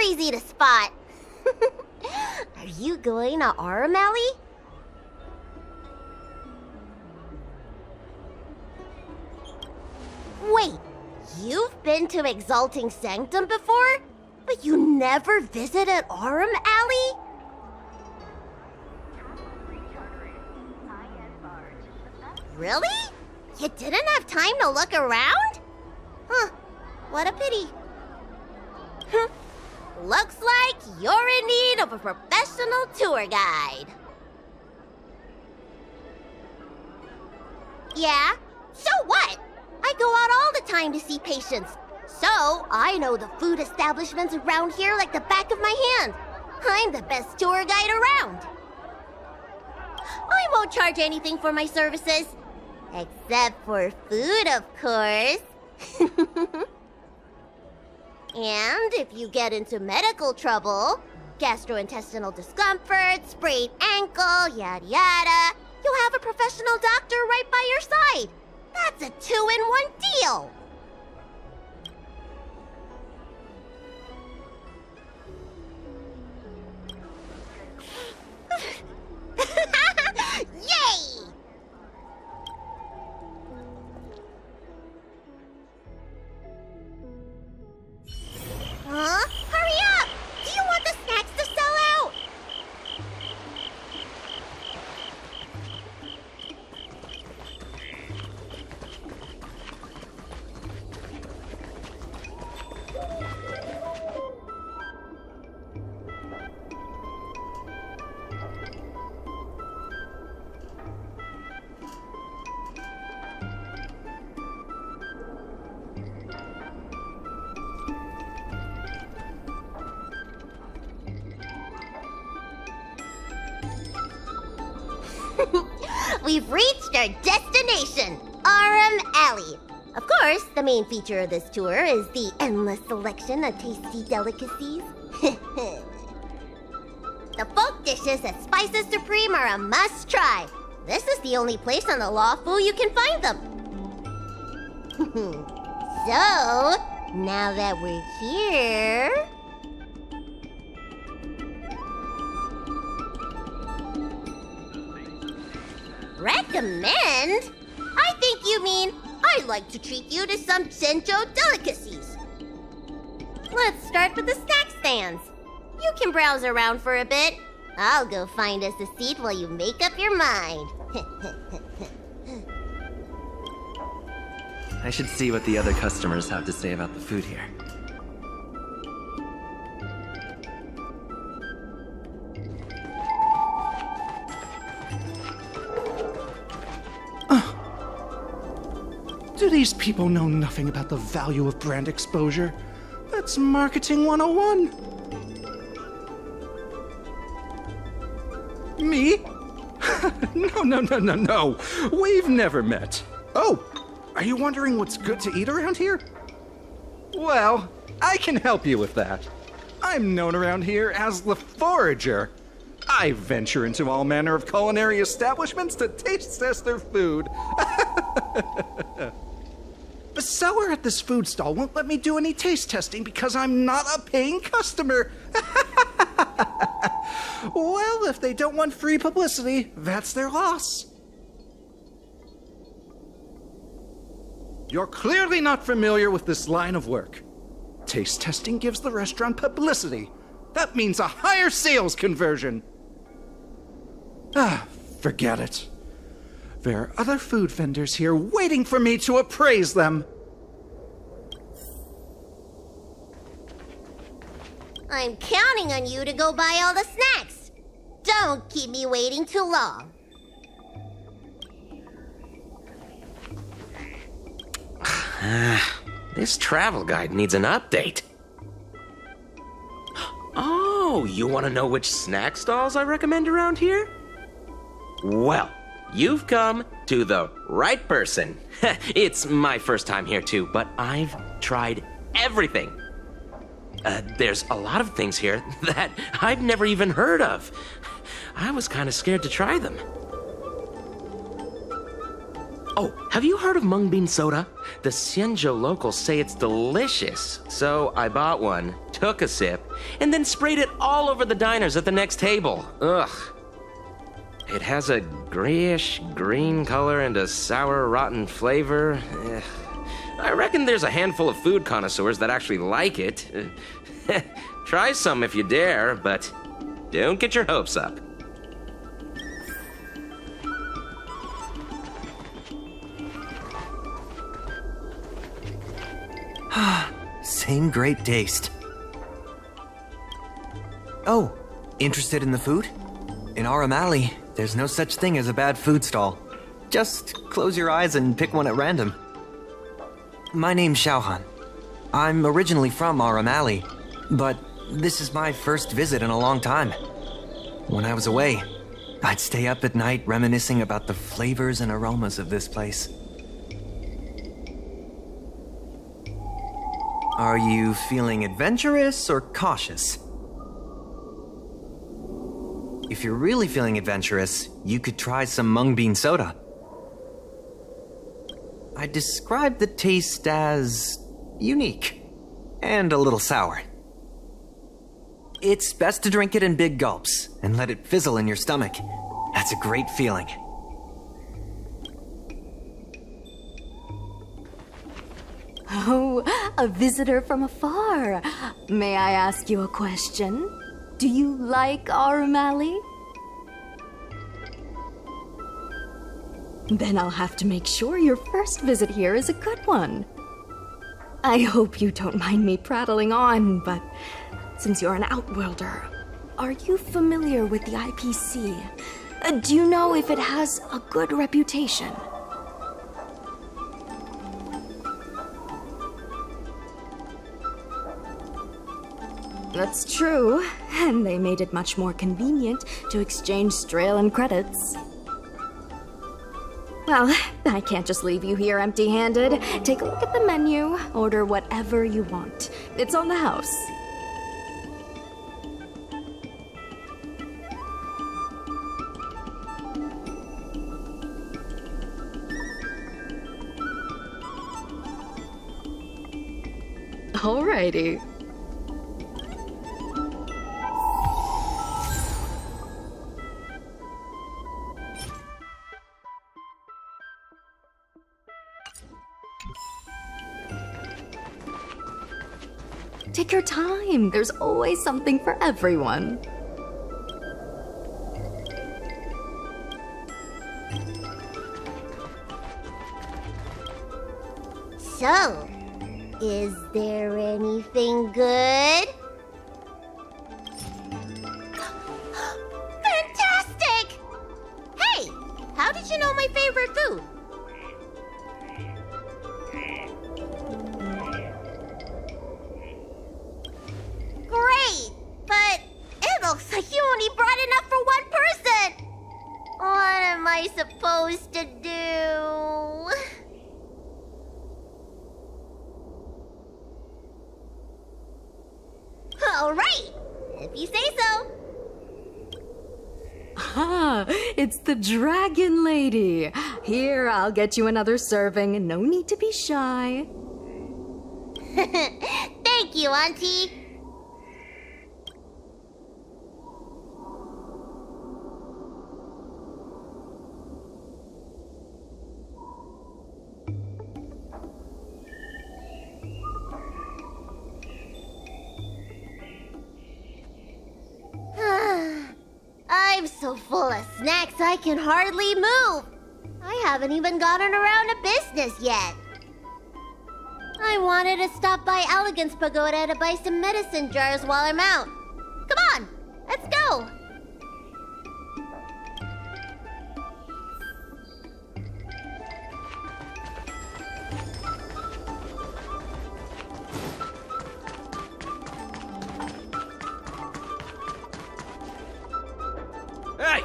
easy to spot. Are you going to Aurum Alley? Wait, you've been to Exalting Sanctum before? But you never visited Aurum Alley? Really? You didn't have time to look around? Huh, what a pity. Looks like you're in need of a professional tour guide. Yeah? So what? I go out all the time to see patients. So, I know the food establishments around here like the back of my hand. I'm the best tour guide around. I won't charge anything for my services. Except for food, of course. And if you get into medical trouble, gastrointestinal discomfort, sprained ankle, yada yada, you'll have a professional doctor right by your side. That's a 2-in-1 deal. Yay! Huh? Hurry up! Do you want the snacks to sell out? We've reached our destination, Aurum Alley. Of course, the main feature of this tour is the endless selection of tasty delicacies. The folk dishes at Spices Supreme are a must-try. This is the only place on the Lawful you can find them. So, now that we're here... Recommend? I think you mean I'd like to treat you to some Sencho delicacies. Let's start with the snack stands. You can browse around for a bit. I'll go find us a seat while you make up your mind. I should see what the other customers have to say about the food here. Do these people know nothing about the value of brand exposure? That's marketing 101. Me? No. We've never met. Oh, are you wondering what's good to eat around here? Well, I can help you with that. I'm known around here as the Forager. I venture into all manner of culinary establishments to taste test their food. The seller at this food stall won't let me do any taste testing because I'm not a paying customer. Well, if they don't want free publicity, that's their loss. You're clearly not familiar with this line of work. Taste testing gives the restaurant publicity. That means a higher sales conversion. Forget it. There are other food vendors here waiting for me to appraise them. I'm counting on you to go buy all the snacks. Don't keep me waiting too long. This travel guide needs an update. Oh, you want to know which snack stalls I recommend around here? Well, you've come to the right person. It's my first time here too, but I've tried everything. There's a lot of things here that I've never even heard of. I was kind of scared to try them. Oh, have you heard of mung bean soda? The Xianzhou locals say it's delicious. So I bought one, took a sip, and then sprayed it all over the diners at the next table. Ugh. It has a grayish green color and a sour, rotten flavor. I reckon there's a handful of food connoisseurs that actually like it. Try some if you dare, but don't get your hopes up. Same great taste. Oh, interested in the food? In Aurum Alley, there's no such thing as a bad food stall. Just close your eyes and pick one at random. My name's Xiaohan. I'm originally from Aurum Alley, but this is my first visit in a long time. When I was away, I'd stay up at night reminiscing about the flavors and aromas of this place. Are you feeling adventurous or cautious? If you're really feeling adventurous, you could try some mung bean soda. I describe the taste as unique and a little sour. It's best to drink it in big gulps and let it fizzle in your stomach. That's a great feeling. Oh, a visitor from afar. May I ask you a question? Do you like Aurum Alley? Then I'll have to make sure your first visit here is a good one. I hope you don't mind me prattling on, but since you're an outworlder, are you familiar with the IPC? Do you know if it has a good reputation? That's true, and they made it much more convenient to exchange Strelin credits. Well, I can't just leave you here empty-handed. Take a look at the menu, order whatever you want. It's on the house. Alrighty. Take your time. There's always something for everyone. So, is there anything good? Fantastic! Hey, how did you know my favorite food? Great, but it looks like you only brought enough for one person. What am I supposed to do? All right, if you say so. Ah, it's the Dragon Lady. Here, I'll get you another serving. No need to be shy. Thank you, Auntie. I'm so full of snacks I can hardly move. I haven't even gotten around to business yet. I wanted to stop by Elegance Pagoda to buy some medicine jars while I'm out. Come on, let's go. Hey!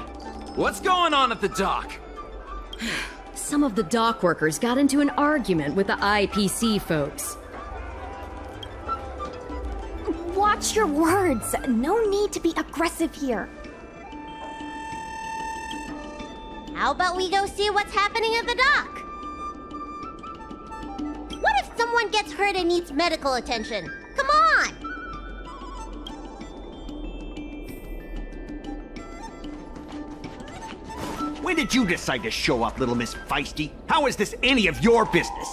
What's going on at the dock? Some of the dock workers got into an argument with the IPC folks. Watch your words. No need to be aggressive here. How about we go see what's happening at the dock? someone gets hurt and needs medical attention. Come on! When did you decide to show up, little Miss Feisty? How is this any of your business?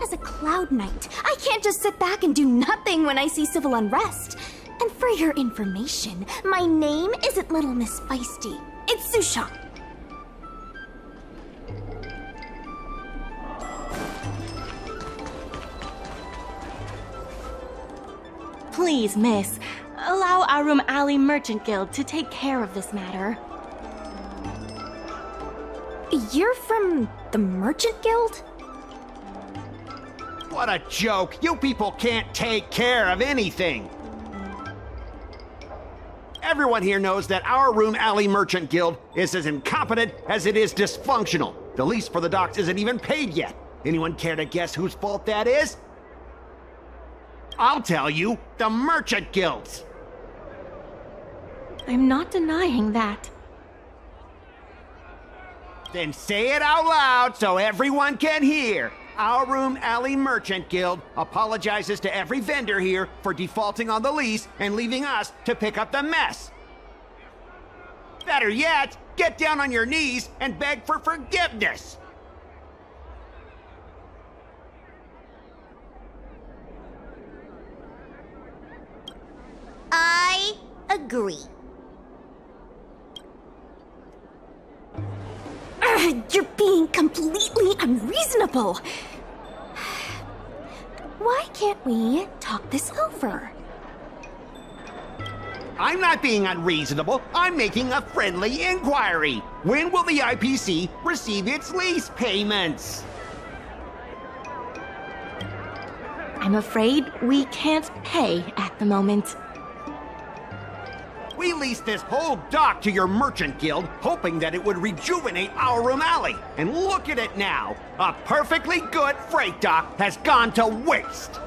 As a Cloud Knight, I can't just sit back and do nothing when I see civil unrest. And for your information, my name isn't Little Miss Feisty. It's Sushan. Please, miss, allow Aurum Alley Merchant Guild to take care of this matter. You're from the Merchant Guild? What a joke! You people can't take care of anything! Everyone here knows that our Aurum Alley Merchant Guild is as incompetent as it is dysfunctional. The lease for the docks isn't even paid yet. Anyone care to guess whose fault that is? I'll tell you, the Merchant Guild's! I'm not denying that. Then say it out loud so everyone can hear. Our Aurum Alley Merchant Guild apologizes to every vendor here for defaulting on the lease and leaving us to pick up the mess. Better yet, get down on your knees and beg for forgiveness. I agree. You're being completely unreasonable. Why can't we talk this over? I'm not being unreasonable. I'm making a friendly inquiry. When will the IPC receive its lease payments? I'm afraid we can't pay at the moment. We leased this whole dock to your merchant guild, hoping that it would rejuvenate our Aurum Alley. And look at it now. A perfectly good freight dock has gone to waste.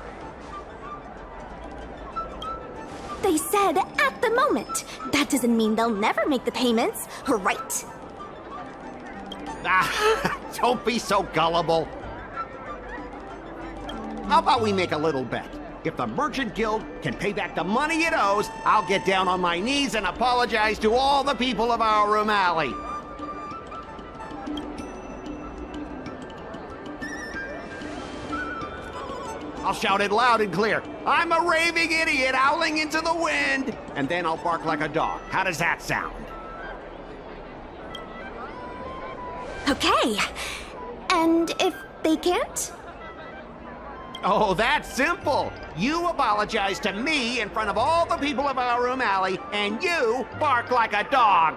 They said at the moment. That doesn't mean they'll never make the payments, right? Ah, don't be so gullible. How about we make a little bet? If the Merchant Guild can pay back the money it owes, I'll get down on my knees and apologize to all the people of our Aurum Alley. I'll shout it loud and clear. I'm a raving idiot howling into the wind. And then I'll bark like a dog. How does that sound? Okay. And if they can't? Oh, that's simple. You apologize to me in front of all the people of our Aurum Alley, and you bark like a dog.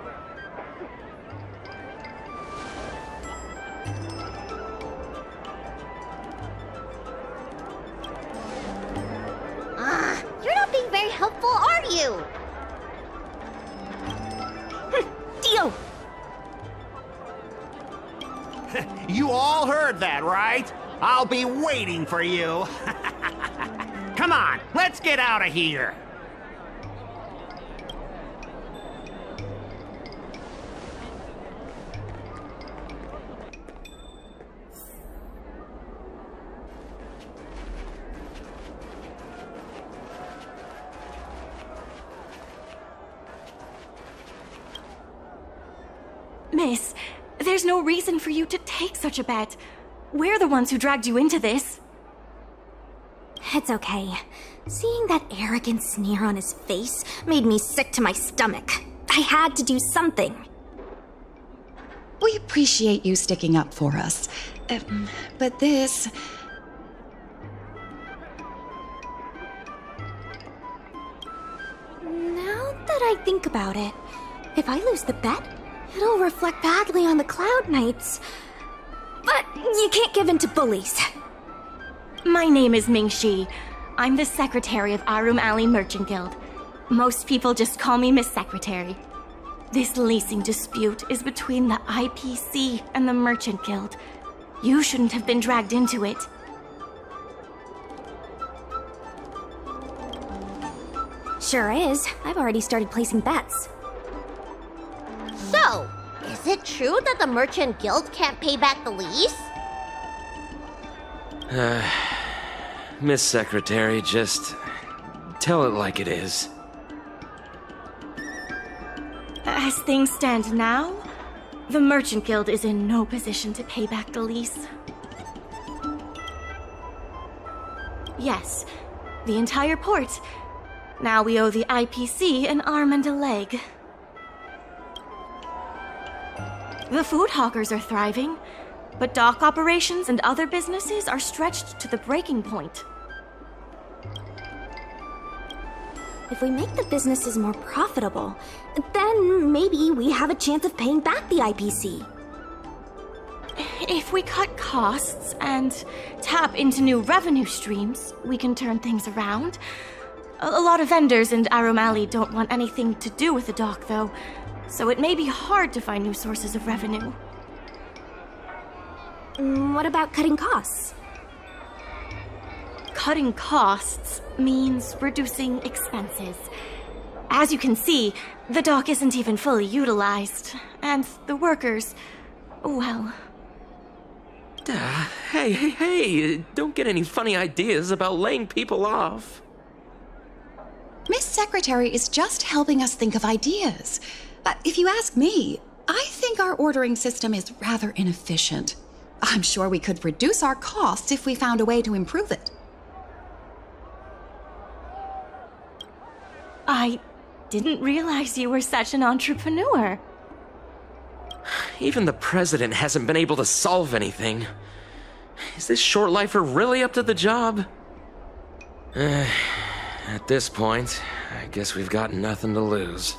You're not being very helpful, are you? Deal! You all heard that, right? I'll be waiting for you. Come on, let's get out of here. Miss, there's no reason for you to take such a bet. We're the ones who dragged you into this. It's okay. Seeing that arrogant sneer on his face made me sick to my stomach. I had to do something. We appreciate you sticking up for us. But this... Now that I think about it, if I lose the bet, it'll reflect badly on the Cloud Knights. But you can't give in to bullies. My name is Ming Shi. I'm the secretary of Aurum Alley Merchant Guild. Most people just call me Miss Secretary. This leasing dispute is between the IPC and the Merchant Guild. You shouldn't have been dragged into it. Sure is. I've already started placing bets. So, is it true that the Merchant Guild can't pay back the lease? Miss Secretary, just tell it like it is. As things stand now, the Merchant Guild is in no position to pay back the lease. Yes, the entire port. Now we owe the IPC an arm and a leg. The food hawkers are thriving, but dock operations and other businesses are stretched to the breaking point. If we make the businesses more profitable, then maybe we have a chance of paying back the IPC. If we cut costs and tap into new revenue streams, we can turn things around. A lot of vendors in Aurum Alley don't want anything to do with the dock, though, so it may be hard to find new sources of revenue. What about cutting costs? Cutting costs means reducing expenses. As you can see, the dock isn't even fully utilized, and the workers, well... Hey, don't get any funny ideas about laying people off. Miss Secretary is just helping us think of ideas. If you ask me, I think our ordering system is rather inefficient. I'm sure we could reduce our costs if we found a way to improve it. I didn't realize you were such an entrepreneur. Even the president hasn't been able to solve anything. Is this short lifer really up to the job? At this point, I guess we've got nothing to lose.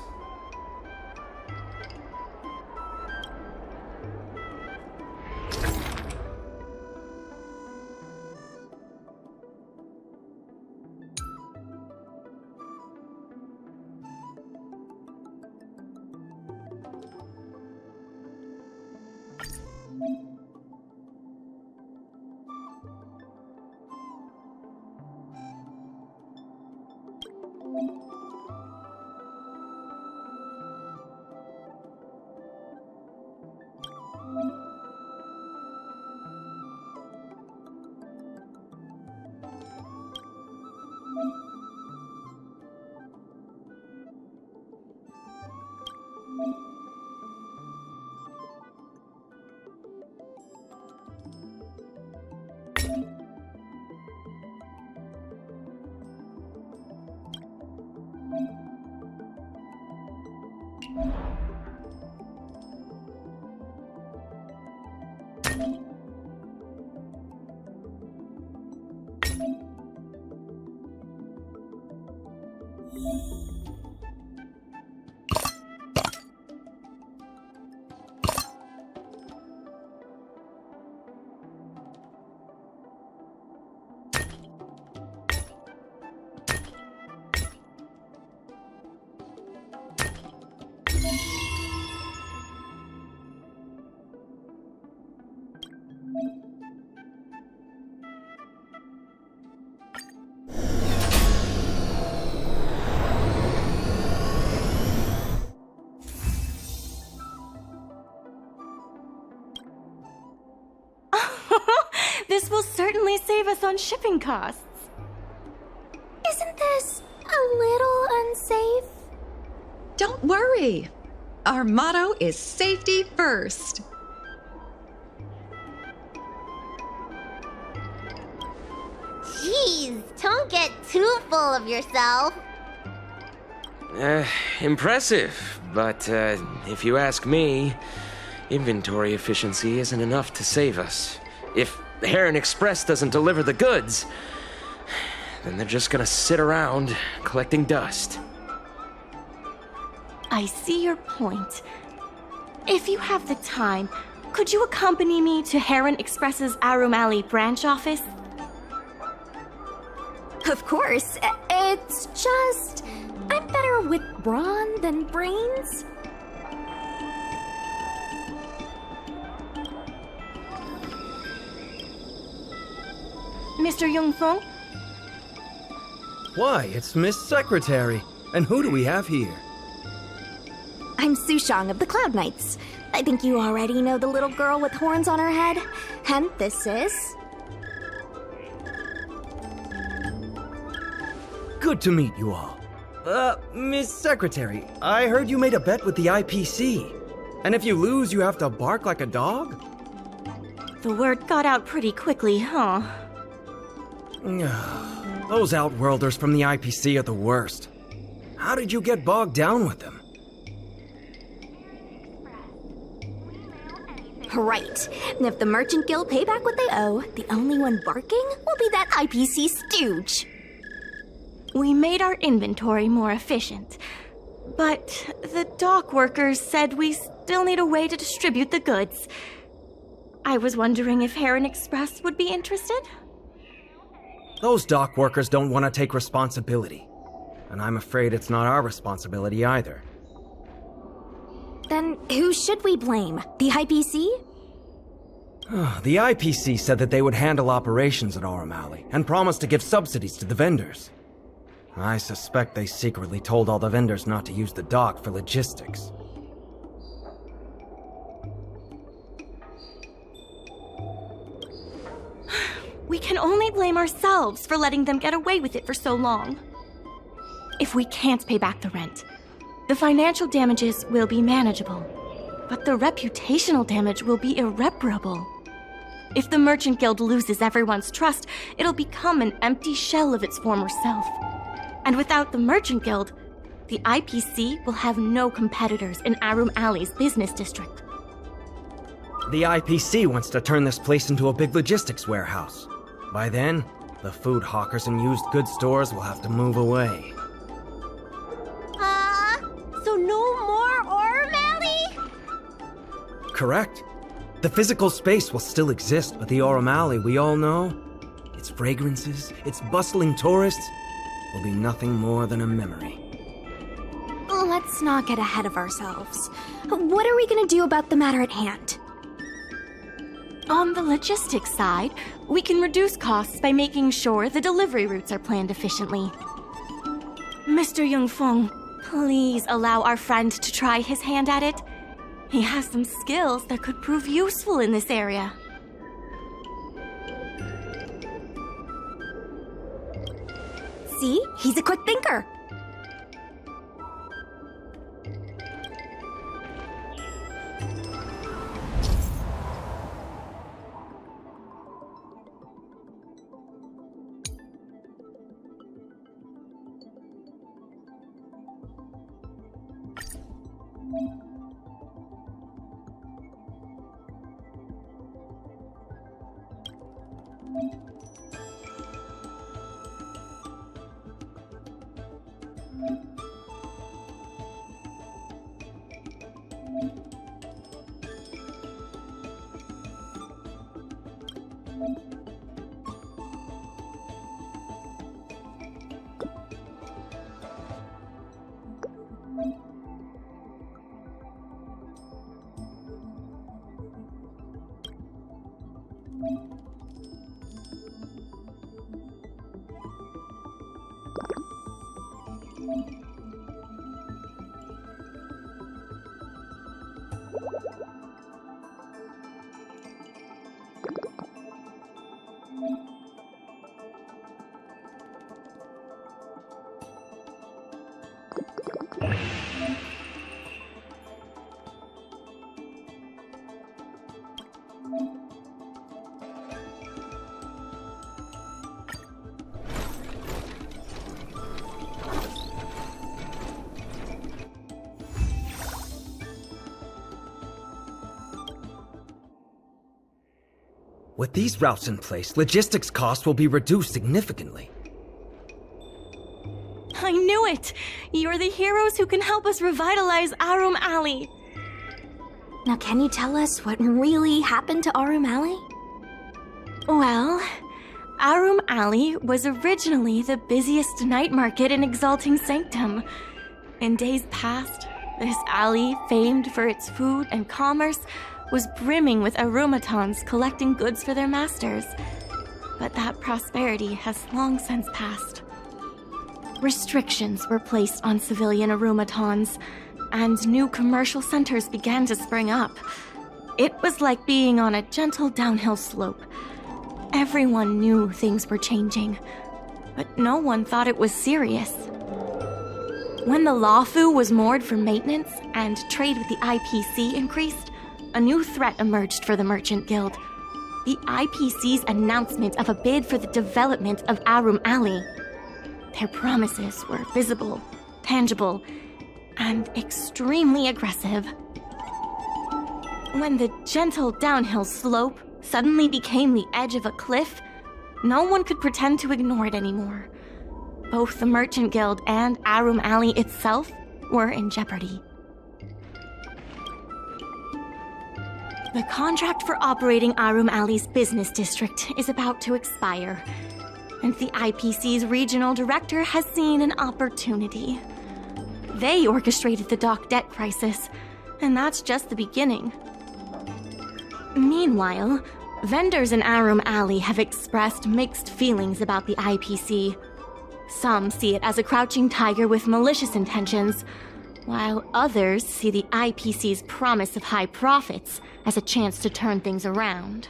This will certainly save us on shipping costs. Isn't this a little unsafe? Don't worry. Our motto is safety first. Jeez, don't get too full of yourself. Impressive, but if you ask me, inventory efficiency isn't enough to save us. If Heron Express doesn't deliver the goods, then they're just gonna sit around collecting dust. I see your point. If you have the time, could you accompany me to Heron Express's Aurum Alley branch office? Of course. It's just... I'm better with brawn than brains. Mr. Yongfeng? Why, it's Miss Secretary. And who do we have here? I'm Sushang of the Cloud Knights. I think you already know the little girl with horns on her head. And this is... Good to meet you all. Miss Secretary, I heard you made a bet with the IPC. And if you lose, you have to bark like a dog? The word got out pretty quickly, huh? Those Outworlders from the IPC are the worst. How did you get bogged down with them? Right. And if the Merchant Guild pay back what they owe, the only one barking will be that IPC stooge. We made our inventory more efficient, but the dock workers said we still need a way to distribute the goods. I was wondering if Heron Express would be interested? Those dock workers don't want to take responsibility. And I'm afraid it's not our responsibility either. Then who should we blame? The IPC? The IPC said that they would handle operations at Aurum Alley and promised to give subsidies to the vendors. I suspect they secretly told all the vendors not to use the dock for logistics. We can only blame ourselves for letting them get away with it for so long. If we can't pay back the rent, the financial damages will be manageable, but the reputational damage will be irreparable. If the Merchant Guild loses everyone's trust, it'll become an empty shell of its former self. And without the Merchant Guild, the IPC will have no competitors in Aurum Alley's business district. The IPC wants to turn this place into a big logistics warehouse. By then, the food hawkers and used goods stores will have to move away. So no more Aurum Alley? Correct. The physical space will still exist, but the Aurum Alley we all know, its fragrances, its bustling tourists, will be nothing more than a memory. Let's not get ahead of ourselves. What are we gonna do about the matter at hand? On the logistics side, we can reduce costs by making sure the delivery routes are planned efficiently. Mr. Yungfeng, please allow our friend to try his hand at it. He has some skills that could prove useful in this area. See? He's a quick thinker. With these routes in place, logistics costs will be reduced significantly. I knew it! You're the heroes who can help us revitalize Aurum Alley. Now can you tell us what really happened to Aurum Alley? Well, Aurum Alley was originally the busiest night market in Exalting Sanctum. In days past, this alley, famed for its food and commerce, was brimming with arumatons collecting goods for their masters. But that prosperity has long since passed. Restrictions were placed on civilian arumatons, and new commercial centers began to spring up. It was like being on a gentle downhill slope. Everyone knew things were changing, but no one thought it was serious. When the Lawfu was moored for maintenance and trade with the IPC increased, a new threat emerged for the Merchant Guild. The IPC's announcement of a bid for the development of Aurum Alley. Their promises were visible, tangible, and extremely aggressive. When the gentle downhill slope suddenly became the edge of a cliff, no one could pretend to ignore it anymore. Both the Merchant Guild and Aurum Alley itself were in jeopardy. The contract for operating Aurum Alley's business district is about to expire, and the IPC's regional director has seen an opportunity. They orchestrated the dock debt crisis, and that's just the beginning. Meanwhile, vendors in Aurum Alley have expressed mixed feelings about the IPC. Some see it as a crouching tiger with malicious intentions, while others see the IPC's promise of high profits as a chance to turn things around.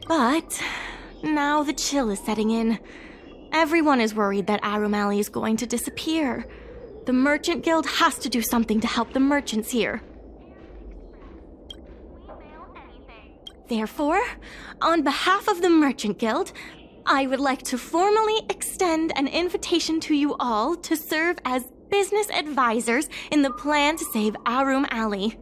But now the chill is setting in. Everyone is worried that Aurum Alley is going to disappear. The Merchant Guild has to do something to help the merchants here. Therefore, on behalf of the Merchant Guild, I would like to formally extend an invitation to you all to serve as business advisors in the plan to save Aurum Alley.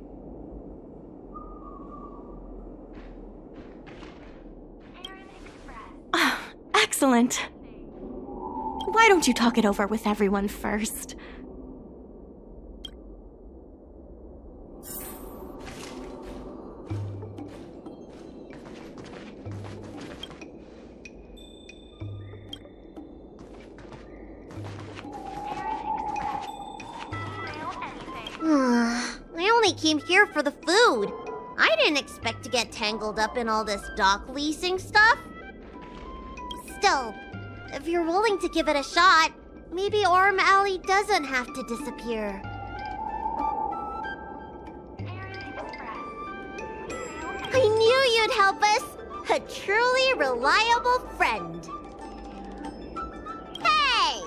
Excellent. Why don't you talk it over with everyone first? I only came here for the food. I didn't expect to get tangled up in all this dock leasing stuff. Still, if you're willing to give it a shot, maybe Aurum Alley doesn't have to disappear. I knew you'd help us! A truly reliable friend. Hey!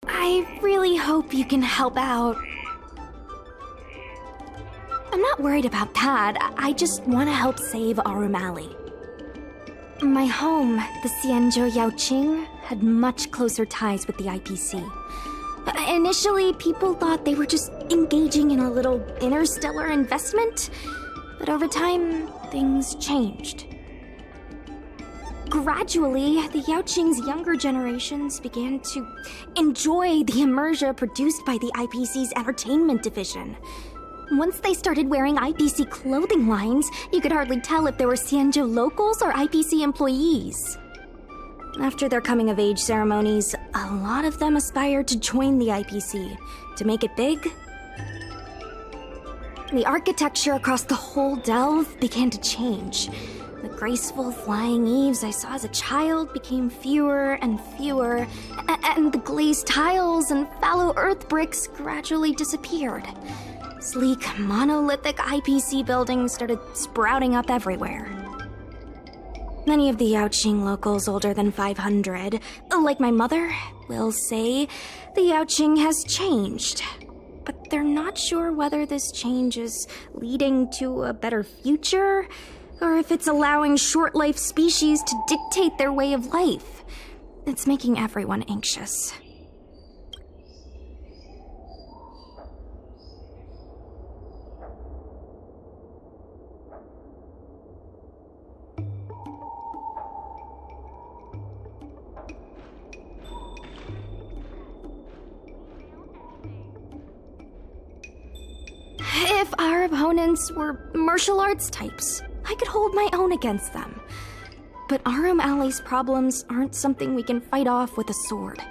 I really hope you can help out. I'm not worried about that. I just want to help save Aurum Alley. My home, the Xianzhou Yaoqing, had much closer ties with the IPC. Initially, people thought they were just engaging in a little interstellar investment, but over time, things changed. Gradually, the Yaoqing's younger generations began to enjoy the immersia produced by the IPC's entertainment division. Once they started wearing IPC clothing lines, you could hardly tell if they were Xianzhou locals or IPC employees. After their coming-of-age ceremonies, a lot of them aspired to join the IPC. To make it big, the architecture across the whole delve began to change. The graceful flying eaves I saw as a child became fewer and fewer, and the glazed tiles and fallow earth bricks gradually disappeared. Sleek, monolithic IPC buildings started sprouting up everywhere. Many of the Yaoqing locals older than 500, like my mother, will say the Yaoqing has changed. But they're not sure whether this change is leading to a better future, or if it's allowing short-life species to dictate their way of life. It's making everyone anxious. If our opponents were martial arts types, I could hold my own against them. But Aurum Alley's problems aren't something we can fight off with a sword.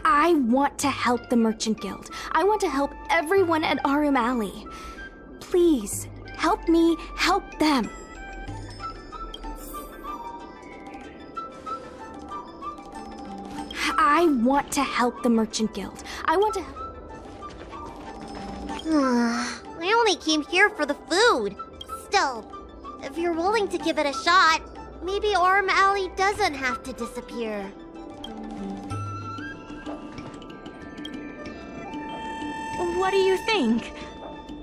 I want to help the Merchant Guild. I want to help everyone at Aurum Alley. Please, help me help them. I want to help the Merchant Guild. I want to help... I only came here for the food. Still, if you're willing to give it a shot, maybe Aurum Alley doesn't have to disappear. What do you think?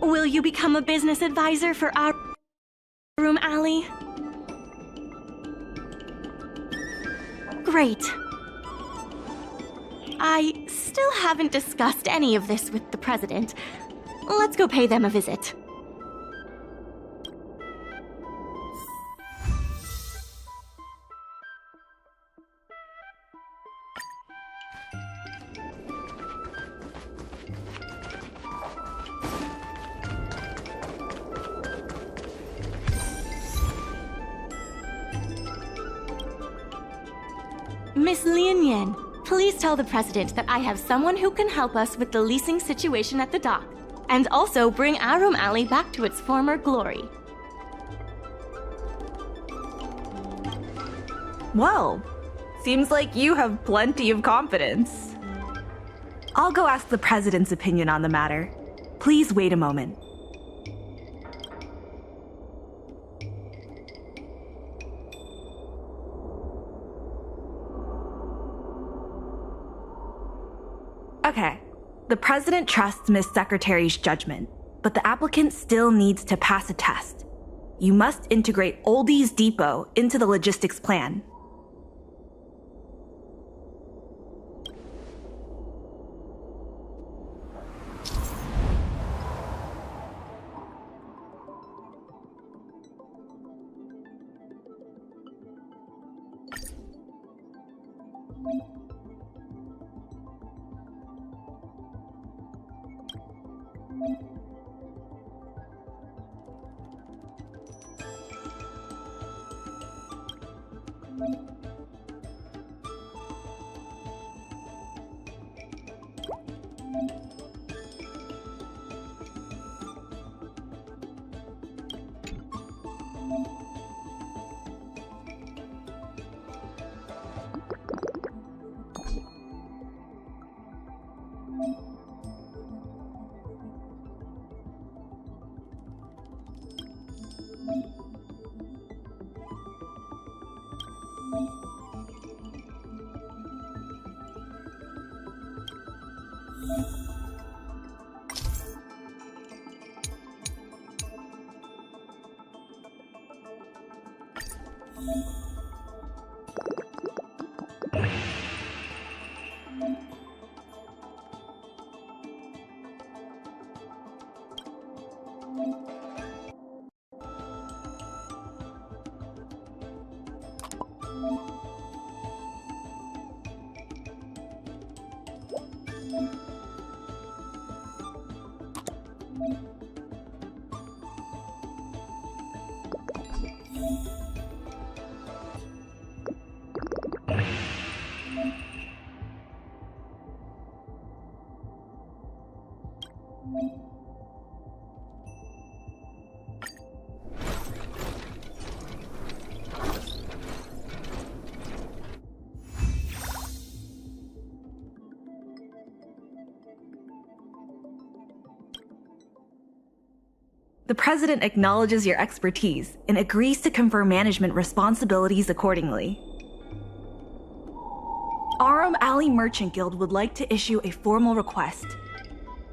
Will you become a business advisor for Aurum Alley? Great. I still haven't discussed any of this with the president. Let's go pay them a visit. Miss Lian, please tell the president that I have someone who can help us with the leasing situation at the dock, and also bring Aurum Alley back to its former glory. Well, seems like you have plenty of confidence. I'll go ask the president's opinion on the matter. Please wait a moment. Okay, the president trusts Miss Secretary's judgment, but the applicant still needs to pass a test. You must integrate Oldie's Depot into the logistics plan. The president acknowledges your expertise and agrees to confer management responsibilities accordingly. Aurum Alley Merchant Guild would like to issue a formal request.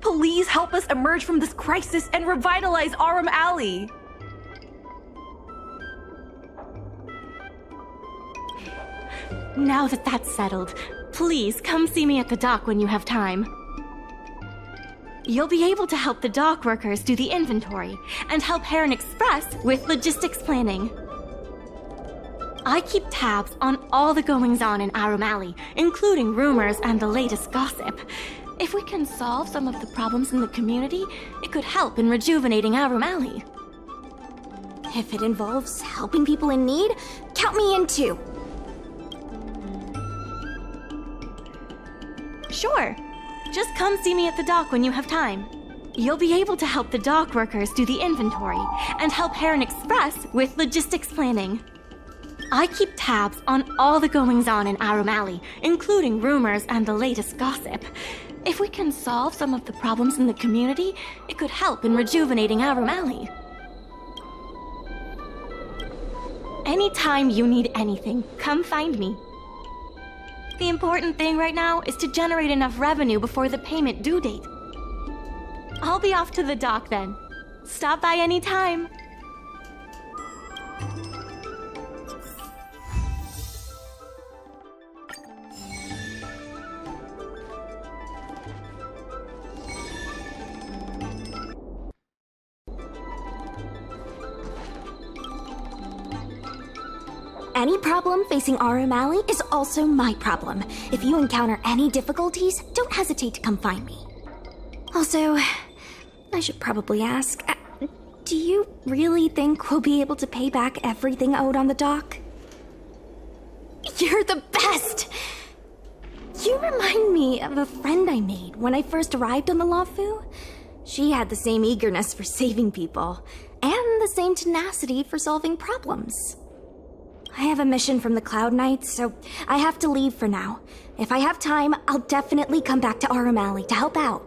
Please help us emerge from this crisis and revitalize Aurum Alley! Now that that's settled, please come see me at the dock when you have time. You'll be able to help the dock workers do the inventory and help Heron Express with logistics planning. I keep tabs on all the goings-on in Aurum Alley, including rumors and the latest gossip. If we can solve some of the problems in the community, it could help in rejuvenating Aurum Alley. If it involves helping people in need, count me in too. Sure. Just come see me at the dock when you have time. You'll be able to help the dock workers do the inventory and help Heron Express with logistics planning. I keep tabs on all the goings-on in Aurum Alley, including rumors and the latest gossip. If we can solve some of the problems in the community, it could help in rejuvenating Aurum Alley. Anytime you need anything, come find me. The important thing right now is to generate enough revenue before the payment due date. I'll be off to the dock then. Stop by anytime. Any problem facing Aurum Alley is also my problem. If you encounter any difficulties, don't hesitate to come find me. Also, I should probably ask, do you really think we'll be able to pay back everything owed on the dock? You're the best! You remind me of a friend I made when I first arrived on the Lafu. She had the same eagerness for saving people, and the same tenacity for solving problems. I have a mission from the Cloud Knights, so I have to leave for now. If I have time, I'll definitely come back to Aurum Alley to help out.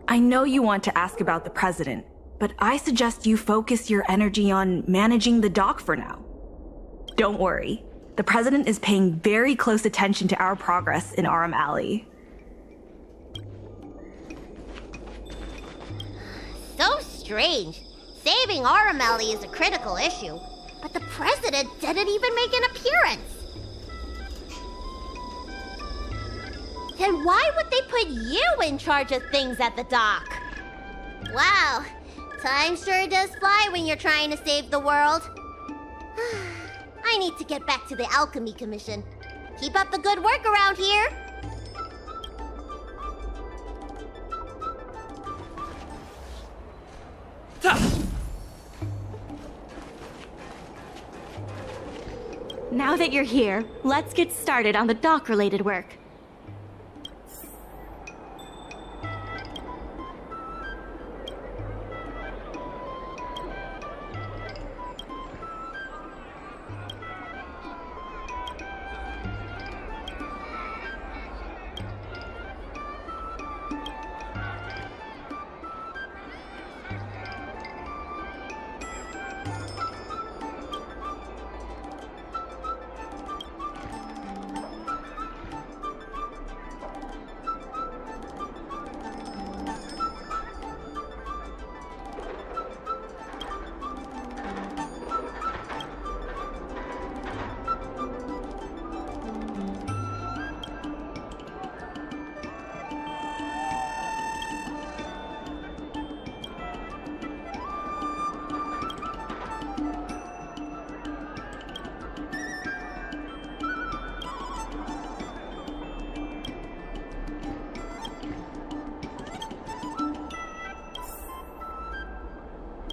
I know you want to ask about the president, but I suggest you focus your energy on managing the dock for now. Don't worry, the president is paying very close attention to our progress in Aurum Alley. So strange. Saving Aurum Alley is a critical issue, but the president didn't even make an appearance. Then why would they put you in charge of things at the dock? Wow, time sure does fly when you're trying to save the world. I need to get back to the Alchemy Commission. Keep up the good work around here. Now that you're here, let's get started on the dock-related work.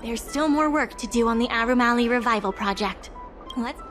There's still more work to do on the Aurum Alley Revival Project. Let's...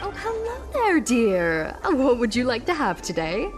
Oh, hello there, dear. What would you like to have today?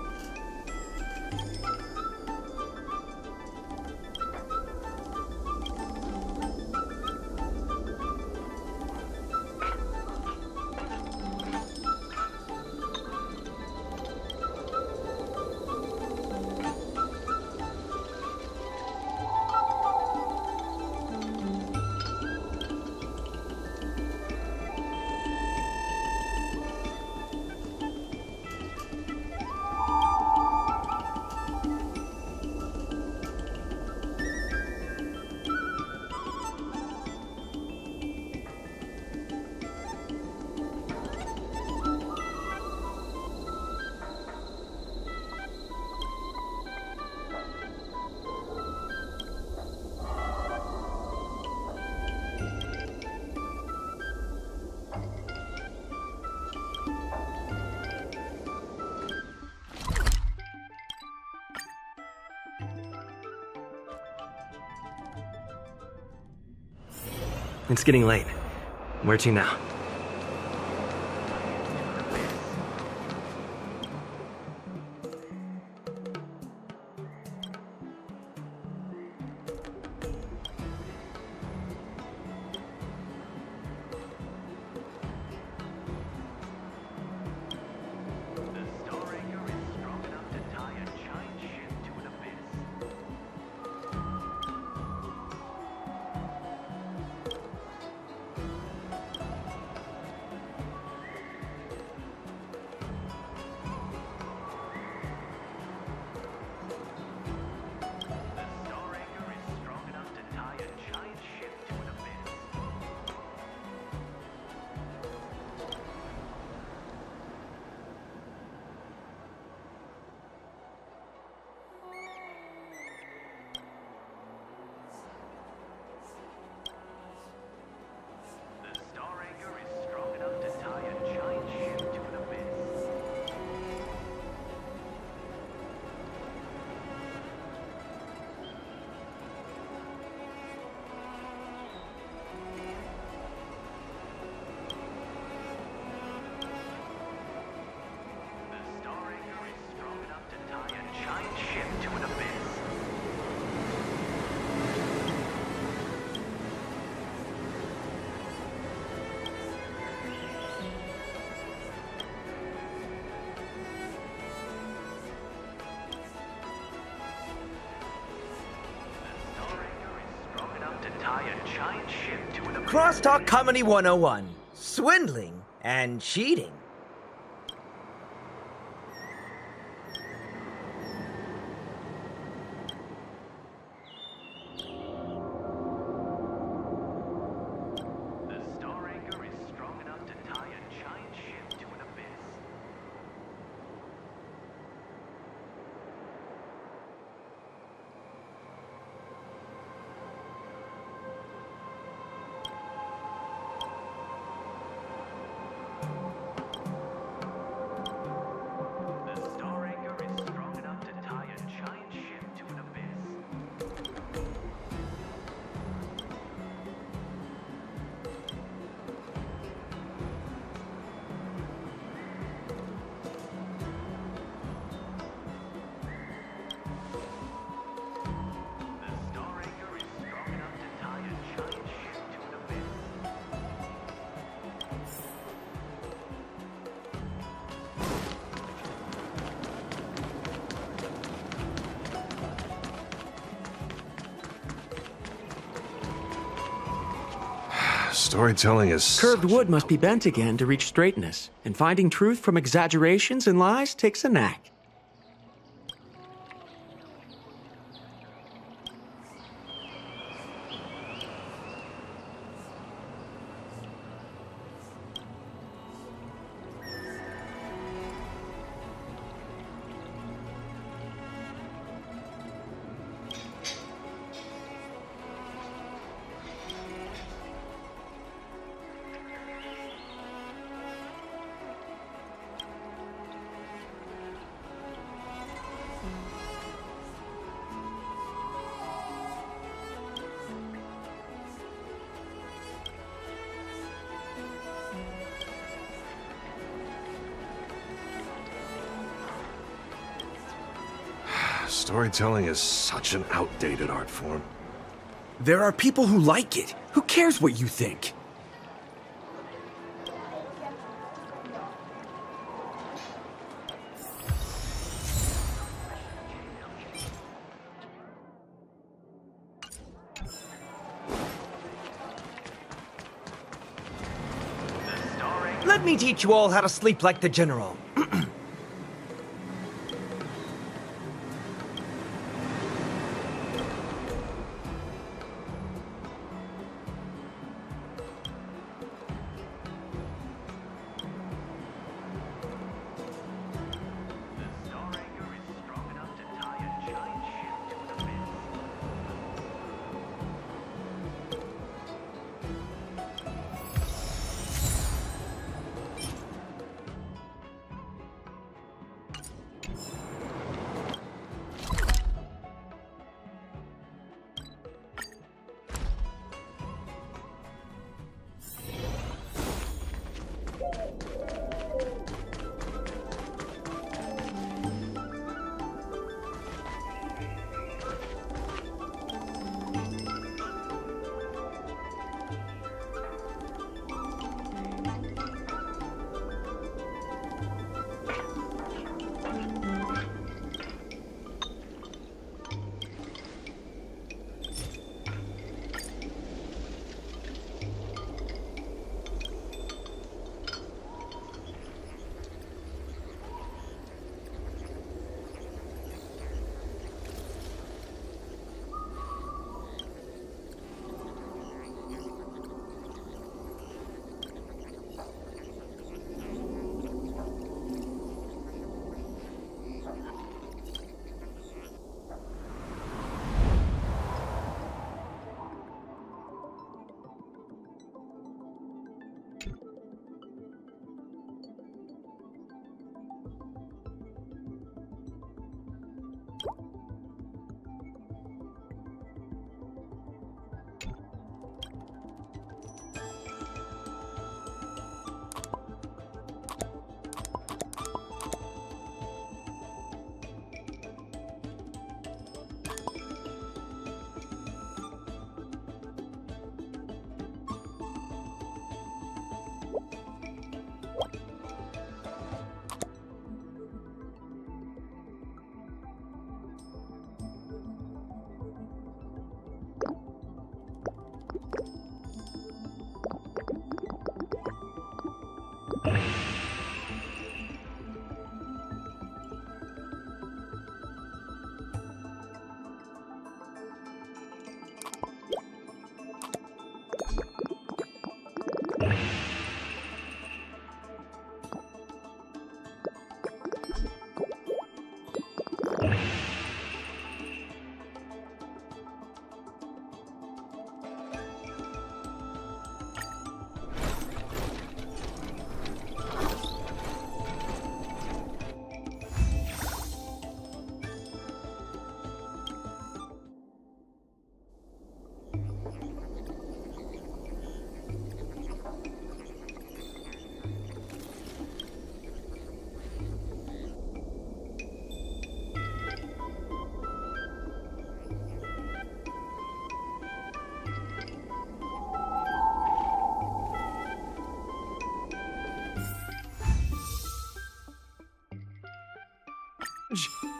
It's getting late. Where to now? Crosstalk Comedy 101. Swindling and cheating. Storytelling is... Curved wood must be bent again to reach straightness, and finding truth from exaggerations and lies takes a knack. Storytelling is such an outdated art form. There are people who like it. Who cares what you think? Let me teach you all how to sleep like the General.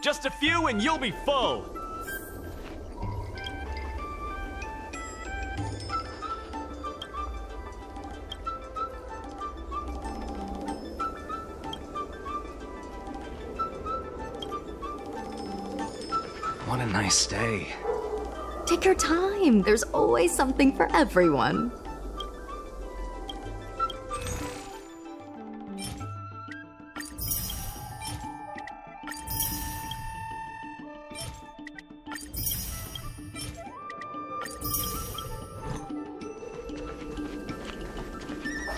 Just a few and you'll be full. What a nice day. Take your time. There's always something for everyone.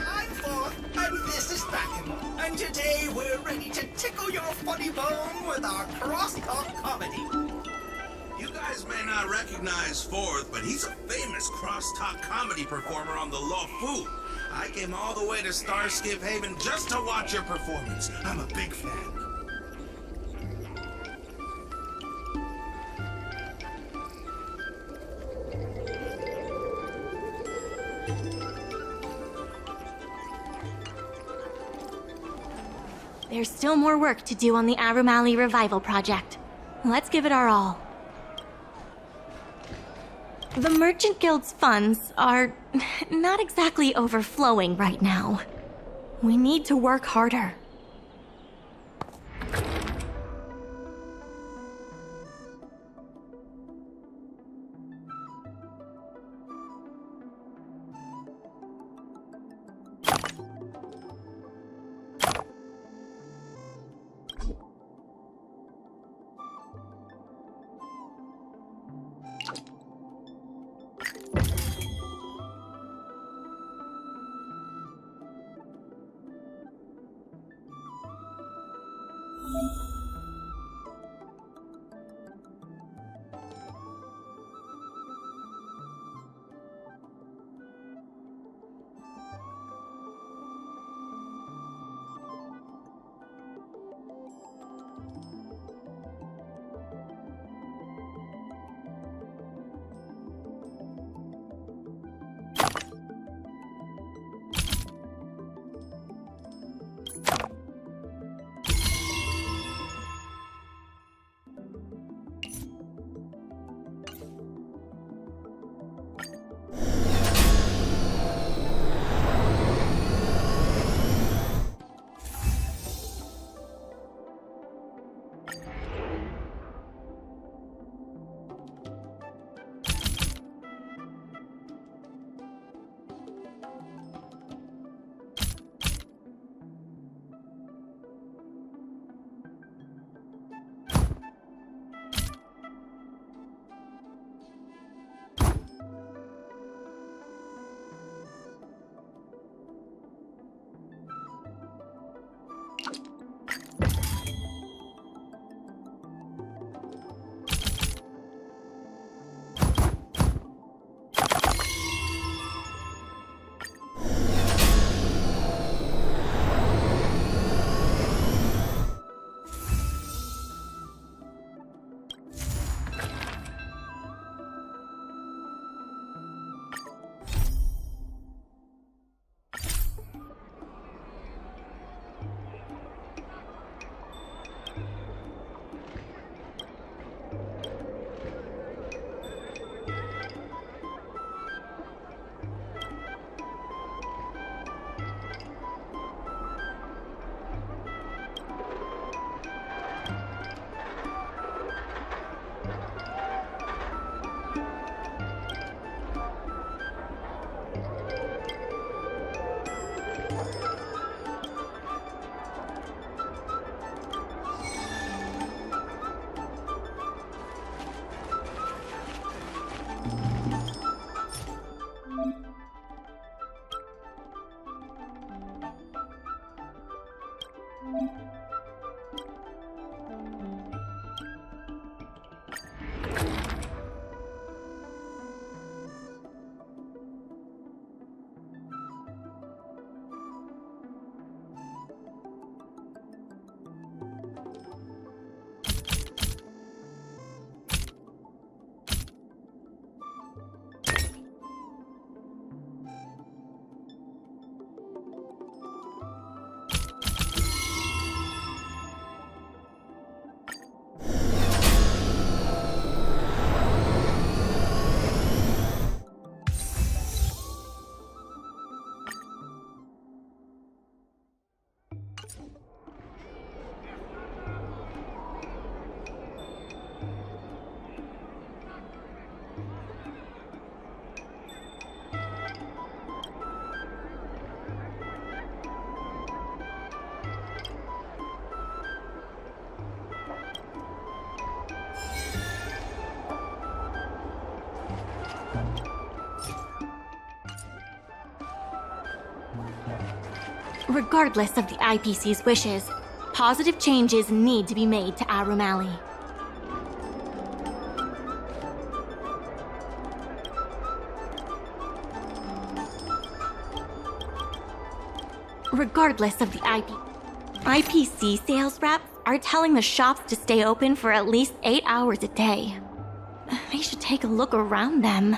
I'm Forth, and this is Bracken. And today we're ready to tickle your funny bone with our crosstalk comedy. You guys may not recognize Forth, but he's a famous crosstalk comedy performer on the Law Fu. I came all the way to Starskip Haven just to watch your performance. I'm a big fan. There's still more work to do on the Aurum Alley Revival Project. Let's give it our all. The Merchant Guild's funds are not exactly overflowing right now. We need to work harder. Regardless of the IPC's wishes, positive changes need to be made to Aurum Alley. Regardless of the IPC sales reps are telling the shops to stay open for at least 8 hours a day. They should take a look around them.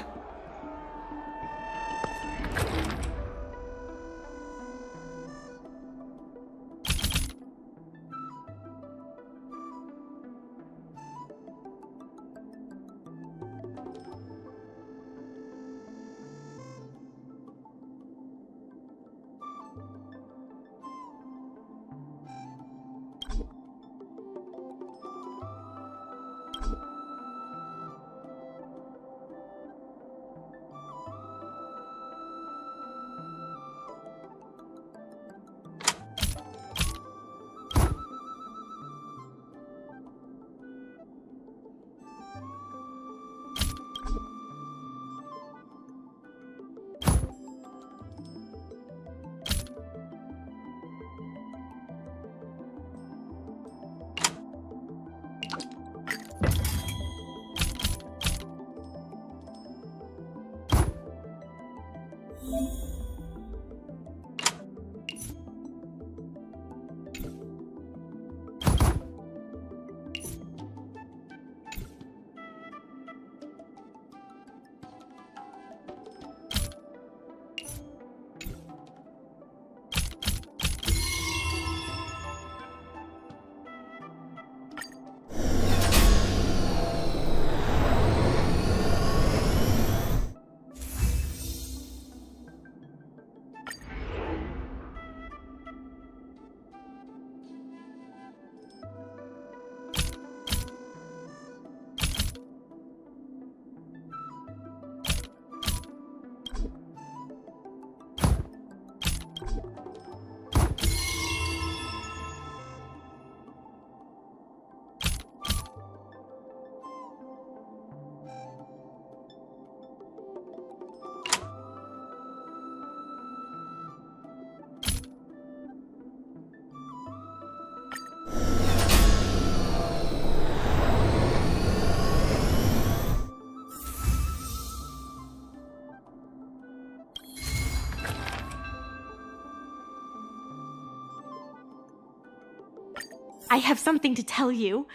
I have something to tell you.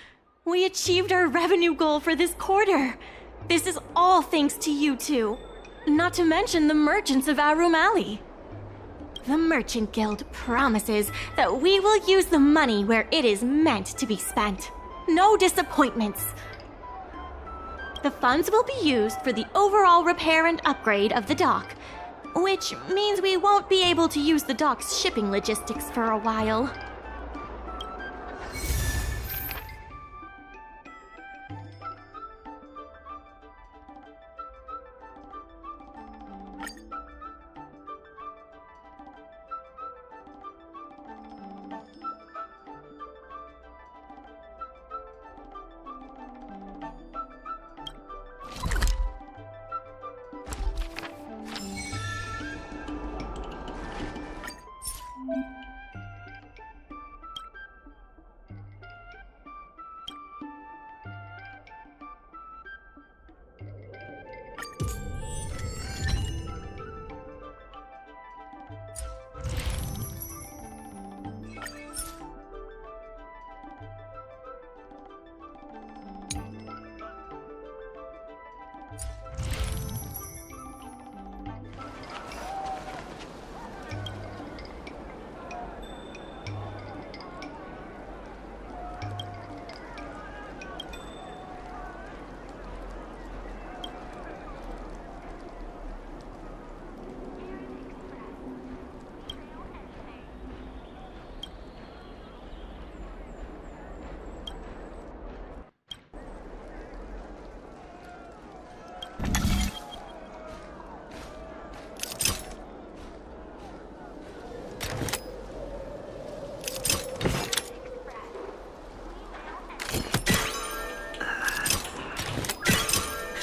We achieved our revenue goal for this quarter. This is all thanks to you two. Not to mention the merchants of Aurum Alley. The Merchant Guild promises that we will use the money where it is meant to be spent. No disappointments. The funds will be used for the overall repair and upgrade of the dock, which means we won't be able to use the dock's shipping logistics for a while.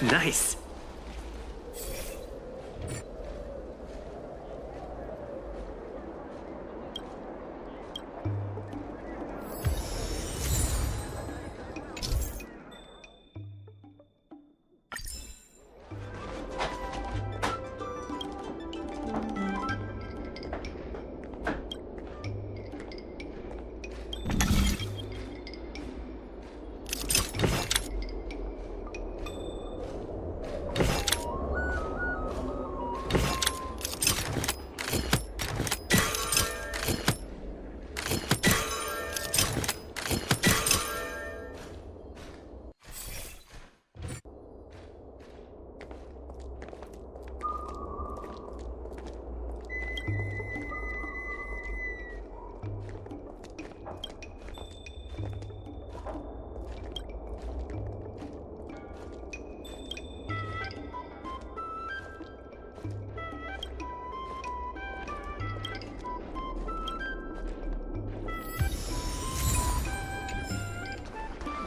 Nice.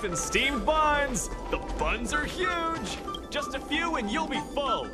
and steamed buns. The buns are huge. Just a few and you'll be full.